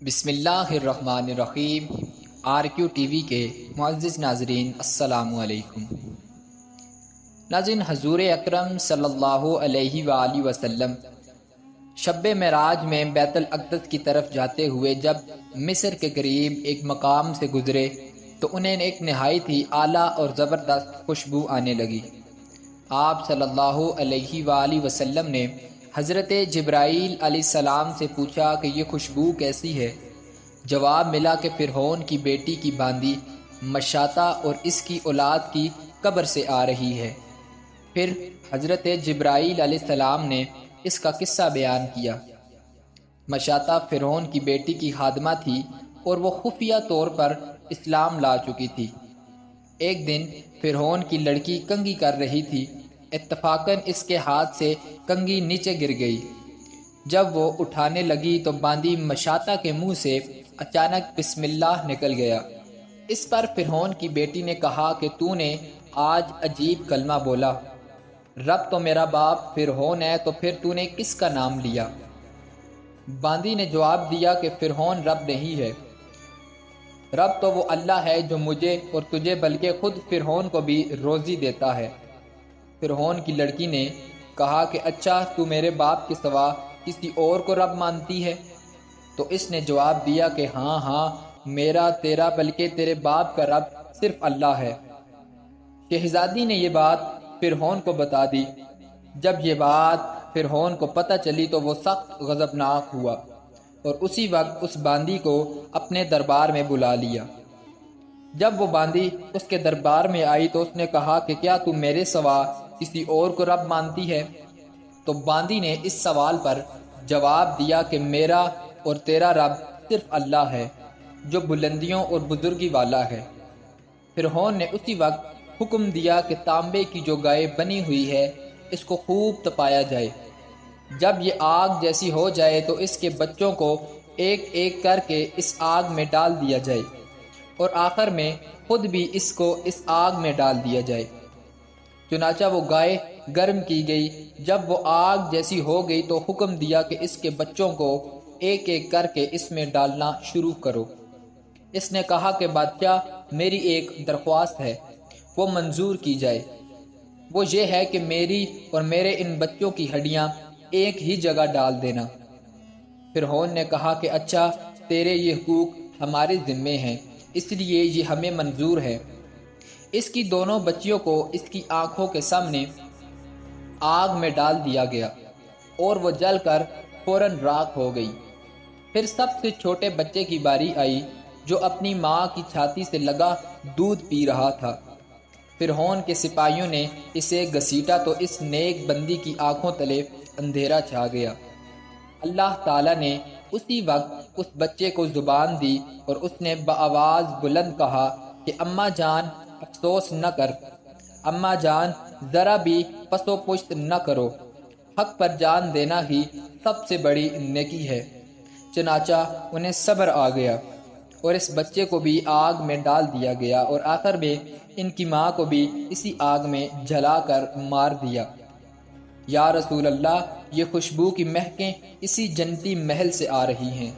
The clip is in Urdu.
بسم اللہ الرحمن الرحیم۔ RQ TV کے معزز ناظرین السلام علیکم۔ ناظرین، حضور اکرم صلی اللہ علیہ وآلہ وسلم شب معراج میں بیت الاقدس کی طرف جاتے ہوئے جب مصر کے قریب ایک مقام سے گزرے تو انہیں ایک نہایت ہی اعلیٰ اور زبردست خوشبو آنے لگی۔ آپ صلی اللہ علیہ وآلہ وسلم نے حضرت جبرائیل علیہ السلام سے پوچھا کہ یہ خوشبو کیسی ہے؟ جواب ملا کہ فرعون کی بیٹی کی باندی مشاطہ اور اس کی اولاد کی قبر سے آ رہی ہے۔ پھر حضرت جبرائیل علیہ السلام نے اس کا قصہ بیان کیا۔ مشاطہ فرعون کی بیٹی کی خادمہ تھی اور وہ خفیہ طور پر اسلام لا چکی تھی۔ ایک دن فرعون کی لڑکی کنگھی کر رہی تھی، اتفاقاً اس کے ہاتھ سے کنگھی نیچے گر گئی۔ جب وہ اٹھانے لگی تو باندی مشاطہ کے منہ سے اچانک بسم اللہ نکل گیا۔ اس پر فرعون کی بیٹی نے کہا کہ تو نے آج عجیب کلمہ بولا، رب تو میرا باپ فرعون ہے، تو پھر تو نے کس کا نام لیا؟ باندی نے جواب دیا کہ فرعون رب نہیں ہے، رب تو وہ اللہ ہے جو مجھے اور تجھے بلکہ خود فرعون کو بھی روزی دیتا ہے۔ فرعون کی لڑکی نے کہا کہ اچھا، تو میرے باپ کے سوا کسی اور کو رب مانتی ہے؟ تو اس نے جواب دیا کہ ہاں، میرا تیرا بلکہ تیرے باپ کا رب صرف اللہ ہے۔ شہزادی نے یہ بات فرعون کو بتا دی۔ جب یہ بات فرعون کو پتہ چلی تو وہ سخت غضبناک ہوا اور اسی وقت اس باندی کو اپنے دربار میں بلا لیا۔ جب وہ باندی اس کے دربار میں آئی تو اس نے کہا کہ کیا تو میرے سوا کسی اور کو رب مانتی ہے؟ تو باندی نے اس سوال پر جواب دیا کہ میرا اور تیرا رب صرف اللہ ہے جو بلندیوں اور بزرگی والا ہے۔ فرعون نے اسی وقت حکم دیا کہ تانبے کی جو گائے بنی ہوئی ہے اس کو خوب تپایا جائے۔ جب یہ آگ جیسی ہو جائے تو اس کے بچوں کو ایک ایک کر کے اس آگ میں ڈال دیا جائے اور آخر میں خود بھی اس کو اس آگ میں ڈال دیا جائے۔ چنانچہ وہ گائے گرم کی گئی۔ جب وہ آگ جیسی ہو گئی تو حکم دیا کہ اس کے بچوں کو ایک ایک کر کے اس میں ڈالنا شروع کرو۔ اس نے کہا کہ بادشاہ، میری ایک درخواست ہے، وہ منظور کی جائے۔ وہ یہ ہے کہ میری اور میرے ان بچوں کی ہڈیاں ایک ہی جگہ ڈال دینا۔ فرعون نے کہا کہ اچھا، تیرے یہ حقوق ہمارے ذمے ہیں، اس لیے یہ ہمیں منظور ہے۔ اس کی دونوں بچیوں کو اس کی آنکھوں کے سامنے آگ میں ڈال دیا گیا اور وہ جل کر فوراً راکھ ہو گئی۔ پھر سب سے چھوٹے بچے کی باری آئی جو اپنی ماں کی چھاتی سے لگا دودھ پی رہا تھا۔ فرعون کے سپاہیوں نے اسے گھسیٹا تو اس نیک بندی کی آنکھوں تلے اندھیرا چھا گیا۔ اللہ تعالیٰ نے اسی وقت اس بچے کو زبان دی اور اس نے بآواز بلند کہا کہ اماں جان، افسوس نہ کر، اماں جان ذرا بھی پس و پشت نہ کرو، حق پر جان دینا ہی سب سے بڑی نیکی ہے۔ چنانچہ انہیں صبر آ گیا اور اس بچے کو بھی آگ میں ڈال دیا گیا اور آخر میں ان کی ماں کو بھی اسی آگ میں جلا کر مار دیا۔ یا رسول اللہ، یہ خوشبو کی مہکیں اسی جنتی محل سے آ رہی ہیں۔